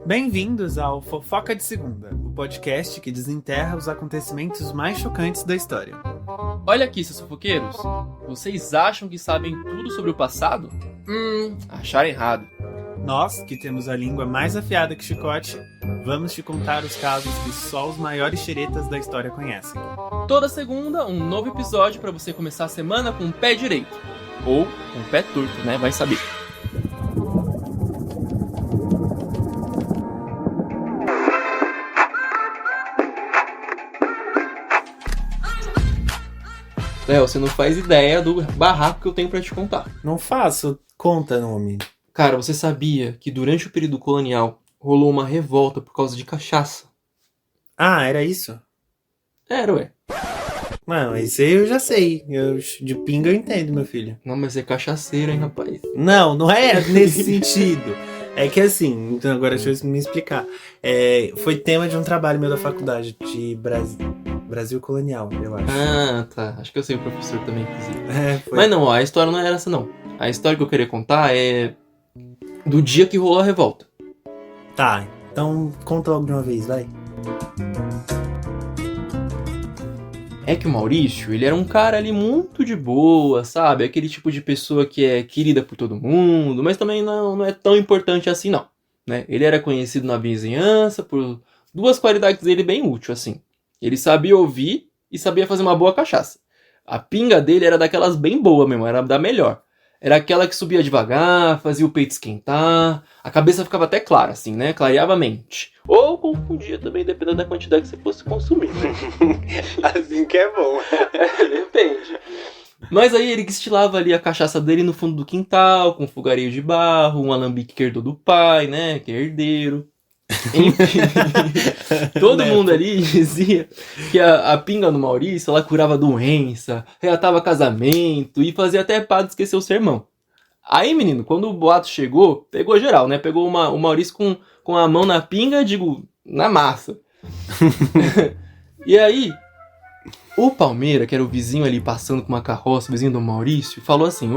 Bem-vindos ao Fofoca de Segunda, o podcast que desenterra os acontecimentos mais chocantes da história. Olha aqui, seus fofoqueiros. Vocês acham que sabem tudo sobre o passado? Acharam errado. Nós, que temos a língua mais afiada que chicote, vamos te contar os casos que só os maiores xeretas da história conhecem. Toda segunda, um novo episódio para você começar a semana com o pé direito. Ou com o pé torto, né? Vai saber. Léo, você não faz ideia do barraco que eu tenho pra te contar. Não faço, conta nome. Cara, você sabia que durante o período colonial rolou uma revolta por causa de cachaça? Ah, era isso? Era, ué. Não, isso aí eu já sei. De pinga eu entendo, meu filho. Não, mas é cachaceiro, hein, rapaz? Não é nesse sentido. É que assim, então agora deixa eu me explicar. Foi tema de um trabalho meu da faculdade de Brasil colonial, eu acho. Ah, tá. Acho que eu sei o professor também, inclusive. Foi. Mas não, ó, a história não era essa, não. A história que eu queria contar é do dia que rolou a revolta. Tá, então conta logo de uma vez, vai. É que o Maurício, ele era um cara ali muito de boa, sabe? Aquele tipo de pessoa que é querida por todo mundo, mas também não é tão importante assim, não. Né? Ele era conhecido na vizinhança por duas qualidades dele bem úteis, assim. Ele sabia ouvir e sabia fazer uma boa cachaça. A pinga dele era daquelas bem boas mesmo, era da melhor. Era aquela que subia devagar, fazia o peito esquentar, a cabeça ficava até clara, assim, né? Clareava a mente. Ou confundia também, dependendo da quantidade que você fosse consumir, né? Assim que é bom. Depende. Mas aí ele estilava ali a cachaça dele no fundo do quintal, com um fogareio de barro, um alambique que herdou do pai, né? Que é herdeiro. Enfim, todo mundo ali dizia que a pinga do Maurício, ela curava doença, reatava casamento e fazia até padre esquecer o sermão. Aí, menino, quando o boato chegou, pegou geral, né? Pegou o Maurício com a mão na pinga, digo, na massa. E aí, o Palmeira, que era o vizinho ali passando com uma carroça, o vizinho do Maurício, falou assim: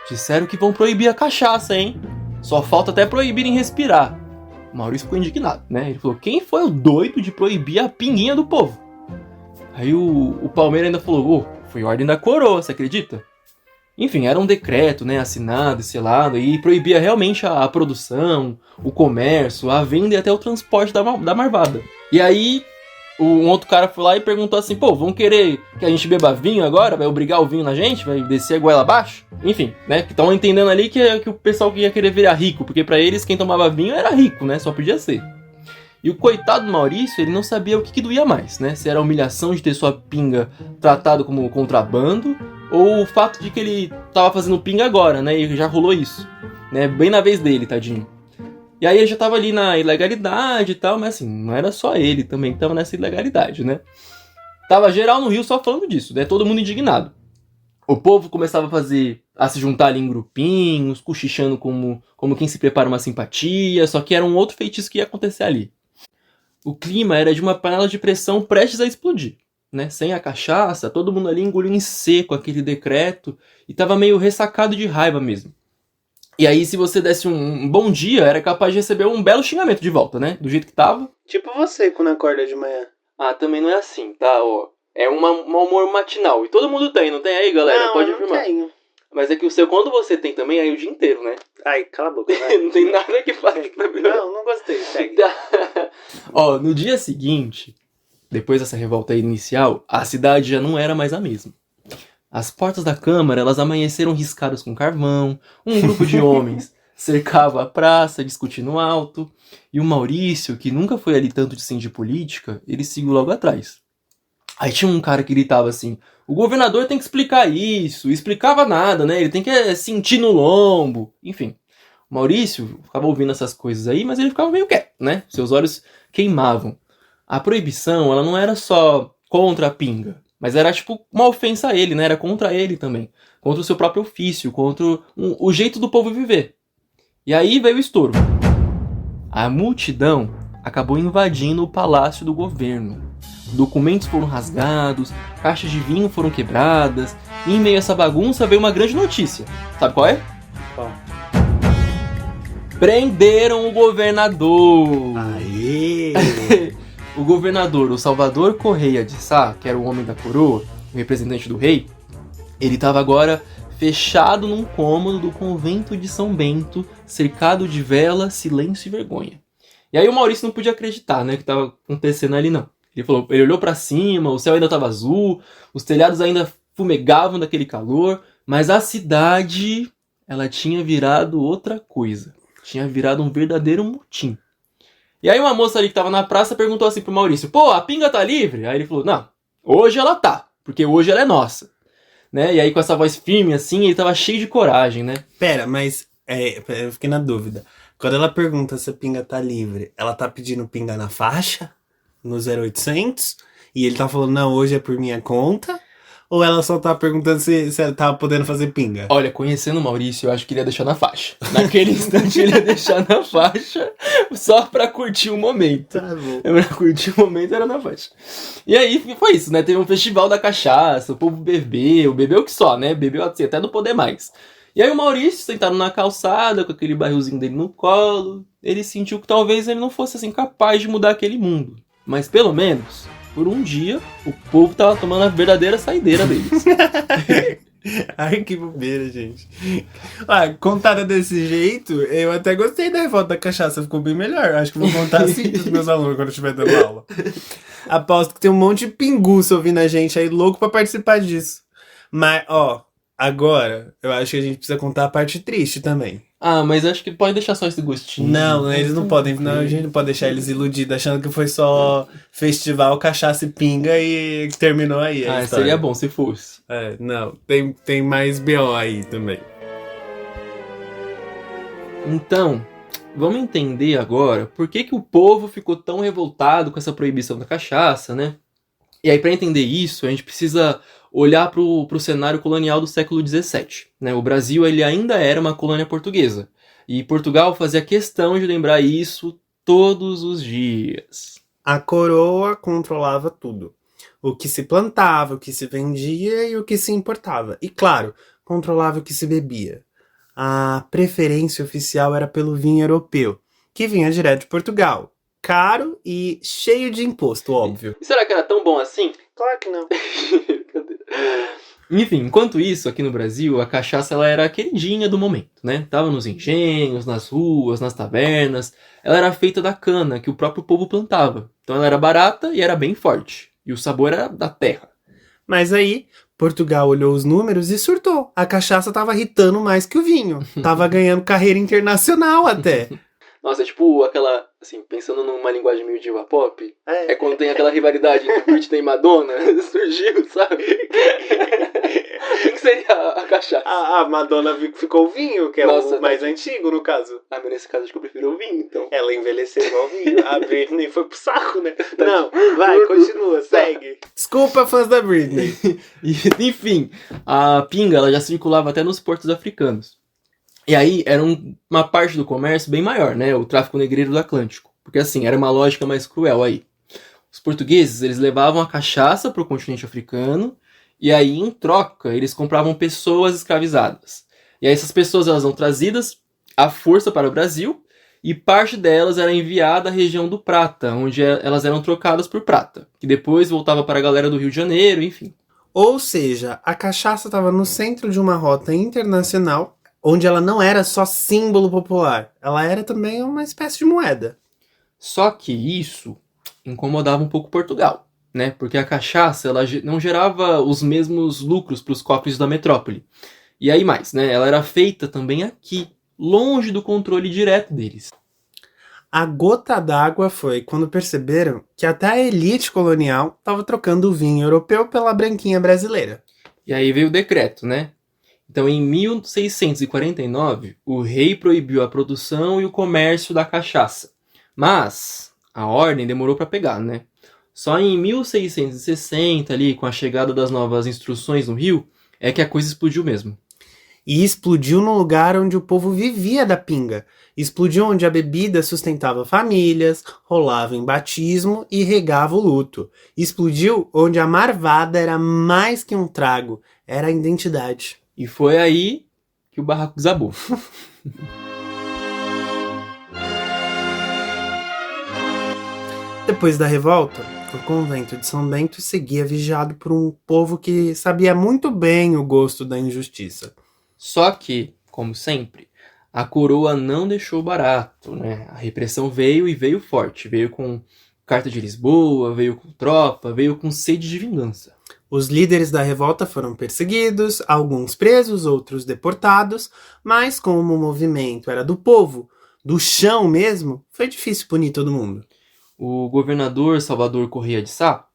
disseram que vão proibir a cachaça, hein? Só falta até proibirem respirar. O Maurício ficou indignado, né? Ele falou: quem foi o doido de proibir a pinguinha do povo? Aí o Palmeira ainda falou: foi ordem da coroa, você acredita? Enfim, era um decreto, né, assinado e selado, e proibia realmente a produção, o comércio, a venda e até o transporte da marvada. E aí, um outro cara foi lá e perguntou assim: vão querer que a gente beba vinho agora? Vai obrigar o vinho na gente? Vai descer a goela abaixo? Enfim, né, que estão entendendo ali que o pessoal ia querer virar rico, porque pra eles quem tomava vinho era rico, né, só podia ser. E o coitado do Maurício, ele não sabia o que doía mais, né, se era a humilhação de ter sua pinga tratado como contrabando, ou o fato de que ele tava fazendo pinga agora, né, e já rolou isso, né, bem na vez dele, tadinho. E aí ele já tava ali na ilegalidade e tal, mas assim, não era só ele também que tava nessa ilegalidade, né? Tava geral no Rio só falando disso, né? Todo mundo indignado. O povo começava a se juntar ali em grupinhos, cochichando como quem se prepara uma simpatia, só que era um outro feitiço que ia acontecer ali. O clima era de uma panela de pressão prestes a explodir, né? Sem a cachaça, todo mundo ali engoliu em seco aquele decreto e tava meio ressacado de raiva mesmo. E aí, se você desse um bom dia, era capaz de receber um belo xingamento de volta, né? Do jeito que tava. Tipo você quando acorda de manhã. Ah, também não é assim, tá? Ó, é um humor matinal. E todo mundo tem, não tem aí, galera? Não, pode eu não afirmar. tenho. Mas é que o seu, quando você tem também, aí o dia inteiro, né? Ai, cala a boca. Vai. Não tem nada que faça pra melhorar. Não gostei, segue. Ó, no dia seguinte, depois dessa revolta inicial, a cidade já não era mais a mesma. As portas da Câmara, elas amanheceram riscadas com carvão, um grupo de homens cercava a praça, discutindo alto, e o Maurício, que nunca foi ali tanto de política, ele seguiu logo atrás. Aí tinha um cara que gritava assim: o governador tem que explicar isso, e explicava nada, né, ele tem que sentir no lombo, enfim. O Maurício ficava ouvindo essas coisas aí, mas ele ficava meio quieto, né, seus olhos queimavam. A proibição, ela não era só contra a pinga, mas era tipo uma ofensa a ele, né? Era contra ele também. Contra o seu próprio ofício, contra o jeito do povo viver. E aí veio o estouro. A multidão acabou invadindo o palácio do governo. Documentos foram rasgados, caixas de vinho foram quebradas, e em meio a essa bagunça veio uma grande notícia. Sabe qual é? Qual? Prenderam o governador. Aê! O governador, o Salvador Correia de Sá, que era o homem da coroa, o representante do rei, ele estava agora fechado num cômodo do convento de São Bento, cercado de vela, silêncio e vergonha. E aí o Maurício não podia acreditar, né, que estava acontecendo ali não. Ele olhou para cima, o céu ainda estava azul, os telhados ainda fumegavam daquele calor, mas a cidade, ela tinha virado outra coisa. Tinha virado um verdadeiro motim. E aí uma moça ali que estava na praça perguntou assim pro Maurício, pô, a pinga tá livre? Aí ele falou, não, hoje ela tá, porque hoje ela é nossa. Né? E aí com essa voz firme assim, ele tava cheio de coragem, né? Pera, mas eu fiquei na dúvida. Quando ela pergunta se a pinga tá livre, ela tá pedindo pinga na faixa? No 0800? E ele tá falando, não, hoje é por minha conta? Ou ela só tá perguntando se ela tava podendo fazer pinga? Olha, conhecendo o Maurício, eu acho que ele ia deixar na faixa. Naquele instante ele ia deixar na faixa só pra curtir o momento. Tá bom. Pra curtir o momento era na faixa. E aí foi isso, né? Teve um festival da cachaça, o povo bebeu que só, né? Bebeu assim, até não poder mais. E aí o Maurício, sentado na calçada, com aquele barrilzinho dele no colo, ele sentiu que talvez ele não fosse assim capaz de mudar aquele mundo. Mas pelo menos, por um dia, o povo tava tomando a verdadeira saideira deles. Ai, que bobeira, gente. Ah, contada desse jeito, eu até gostei da revolta da cachaça, ficou bem melhor. Acho que vou contar assim pros meus alunos quando eu estiver dando aula. Aposto que tem um monte de pinguço ouvindo a gente aí, louco pra participar disso. Mas, ó, agora, eu acho que a gente precisa contar a parte triste também. Ah, mas acho que pode deixar só esse gostinho. Não, eles não podem. Não, a gente não pode deixar eles iludidos, achando que foi só festival, cachaça e pinga e terminou aí a história. Seria bom se fosse. Não, tem mais BO aí também. Então, vamos entender agora por que o povo ficou tão revoltado com essa proibição da cachaça, né? E aí, para entender isso, a gente precisa olhar para o cenário colonial do século XVII. Né? O Brasil ele ainda era uma colônia portuguesa. E Portugal fazia questão de lembrar isso todos os dias. A coroa controlava tudo. O que se plantava, o que se vendia e o que se importava. E, claro, controlava o que se bebia. A preferência oficial era pelo vinho europeu, que vinha direto de Portugal. Caro e cheio de imposto, óbvio. E será que era tão bom assim? Claro que não. Enfim, enquanto isso, aqui no Brasil, a cachaça ela era a queridinha do momento, né? Tava nos engenhos, nas ruas, nas tavernas. Ela era feita da cana que o próprio povo plantava. Então ela era barata e era bem forte. E o sabor era da terra. Mas aí, Portugal olhou os números e surtou. A cachaça tava irritando mais que o vinho. Tava ganhando carreira internacional até. Nossa, é tipo aquela, assim, pensando numa linguagem meio diva pop, é quando tem aquela rivalidade entre Britney e Madonna, surgiu, sabe? O que seria a cachaça? A Madonna ficou o vinho, que é o mais antigo, no caso. Ah, mas nesse caso acho que eu prefiro o vinho, então. Ela envelheceu igual o vinho. A Britney foi pro saco, né? Não, vai, continua, segue. Desculpa, fãs da Britney. Enfim, a pinga ela já circulava até nos portos africanos. E aí era uma parte do comércio bem maior, né? O tráfico negreiro do Atlântico. Porque assim, era uma lógica mais cruel aí. Os portugueses, eles levavam a cachaça para o continente africano e aí, em troca, eles compravam pessoas escravizadas. E aí essas pessoas elas eram trazidas à força para o Brasil e parte delas era enviada à região do Prata, onde elas eram trocadas por prata, que depois voltava para a galera do Rio de Janeiro, enfim. Ou seja, a cachaça estava no centro de uma rota internacional onde ela não era só símbolo popular, ela era também uma espécie de moeda. Só que isso incomodava um pouco Portugal, né? Porque a cachaça ela não gerava os mesmos lucros para os cofres da metrópole. E aí mais, né? Ela era feita também aqui, longe do controle direto deles. A gota d'água foi quando perceberam que até a elite colonial estava trocando o vinho europeu pela branquinha brasileira. E aí veio o decreto, né? Então, em 1649, o rei proibiu a produção e o comércio da cachaça. Mas a ordem demorou para pegar, né? Só em 1660, ali, com a chegada das novas instruções no Rio, é que a coisa explodiu mesmo. E explodiu no lugar onde o povo vivia da pinga. Explodiu onde a bebida sustentava famílias, rolava em batismo e regava o luto. Explodiu onde a marvada era mais que um trago, era a identidade. E foi aí que o barraco desabou. Depois da revolta, o convento de São Bento seguia vigiado por um povo que sabia muito bem o gosto da injustiça. Só que, como sempre, a coroa não deixou barato, né? A repressão veio e veio forte. Veio com Carta de Lisboa, veio com tropa, veio com sede de vingança. Os líderes da revolta foram perseguidos, alguns presos, outros deportados, mas como o movimento era do povo, do chão mesmo, foi difícil punir todo mundo. O governador Salvador Correia de Sá,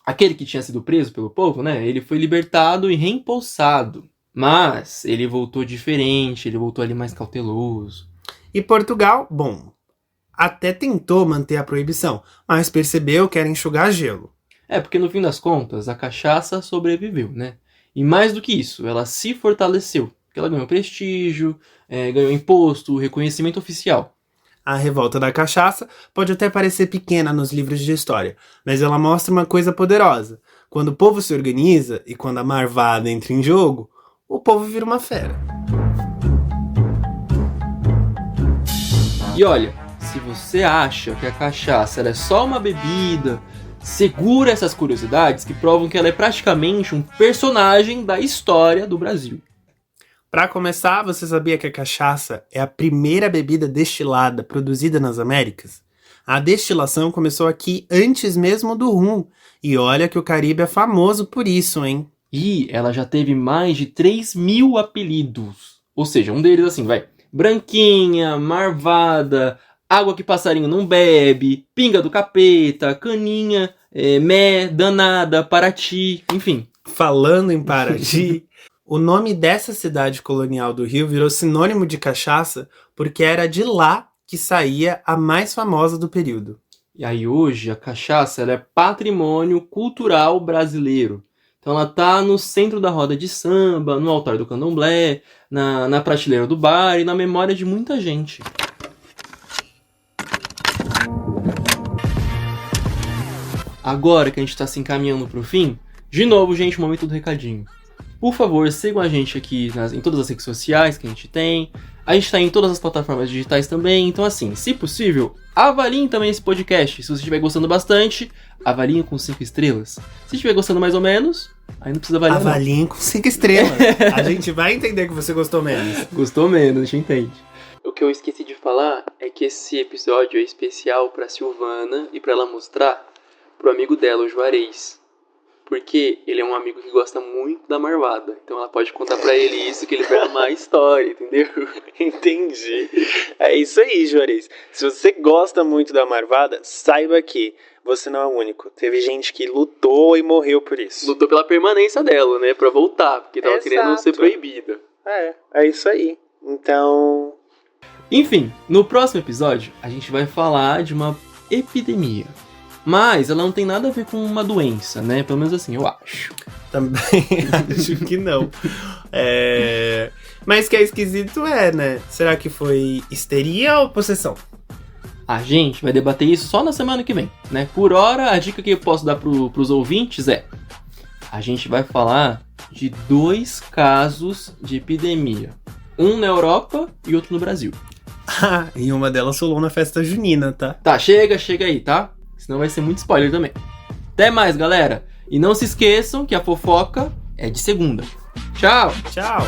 aquele que tinha sido preso pelo povo, né? Ele foi libertado e reempossado. Mas ele voltou diferente, ele voltou ali mais cauteloso. E Portugal, bom, até tentou manter a proibição, mas percebeu que era enxugar gelo. Porque no fim das contas, a cachaça sobreviveu, né? E mais do que isso, ela se fortaleceu. Porque ela ganhou prestígio, ganhou imposto, reconhecimento oficial. A revolta da cachaça pode até parecer pequena nos livros de história, mas ela mostra uma coisa poderosa. Quando o povo se organiza e quando a marvada entra em jogo, o povo vira uma fera. E olha, se você acha que a cachaça ela é só uma bebida, segura essas curiosidades que provam que ela é praticamente um personagem da história do Brasil. Para começar, você sabia que a cachaça é a primeira bebida destilada produzida nas Américas? A destilação começou aqui antes mesmo do rum, e olha que o Caribe é famoso por isso, hein? E ela já teve mais de 3.000 apelidos. Ou seja, um deles assim, Branquinha, Marvada, Água que passarinho não bebe, Pinga do capeta, Caninha, Mé, Danada, Paraty, enfim. Falando em Paraty, o nome dessa cidade colonial do Rio virou sinônimo de cachaça porque era de lá que saía a mais famosa do período. E aí hoje a cachaça ela é patrimônio cultural brasileiro. Então ela tá no centro da roda de samba, no altar do candomblé, na prateleira do bar e na memória de muita gente. Agora que a gente tá se encaminhando pro fim, de novo, gente, o momento do recadinho. Por favor, sigam a gente aqui em todas as redes sociais que a gente tem. A gente tá em todas as plataformas digitais também. Então, assim, se possível, avaliem também esse podcast. Se você estiver gostando bastante, avaliem com 5 estrelas. Se estiver gostando mais ou menos, aí não precisa avaliar. Avaliem com 5 estrelas. A gente vai entender que você gostou menos. Gostou menos, a gente entende. O que eu esqueci de falar é que esse episódio é especial pra Silvana e pra ela mostrar pro amigo dela, o Juarez. Porque ele é um amigo que gosta muito da marvada. Então ela pode contar pra ele isso, que ele vai amar a história, entendeu? Entendi. É isso aí, Juarez. Se você gosta muito da marvada, saiba que você não é o único. Teve gente que lutou e morreu por isso. Lutou pela permanência dela, né? Pra voltar, porque tava querendo ser proibida. É isso aí. Então... Enfim, no próximo episódio, a gente vai falar de uma epidemia. Mas ela não tem nada a ver com uma doença, né? Pelo menos assim, eu acho. Também acho que não. Mas que é esquisito né? Será que foi histeria ou possessão? A gente vai debater isso só na semana que vem, né? Por hora, a dica que eu posso dar pros ouvintes é... A gente vai falar de 2 casos de epidemia. Um na Europa e outro no Brasil. E uma delas rolou na festa junina, tá? Tá, chega aí, tá? Senão vai ser muito spoiler também. Até mais, galera. E não se esqueçam que a fofoca é de segunda. Tchau! Tchau!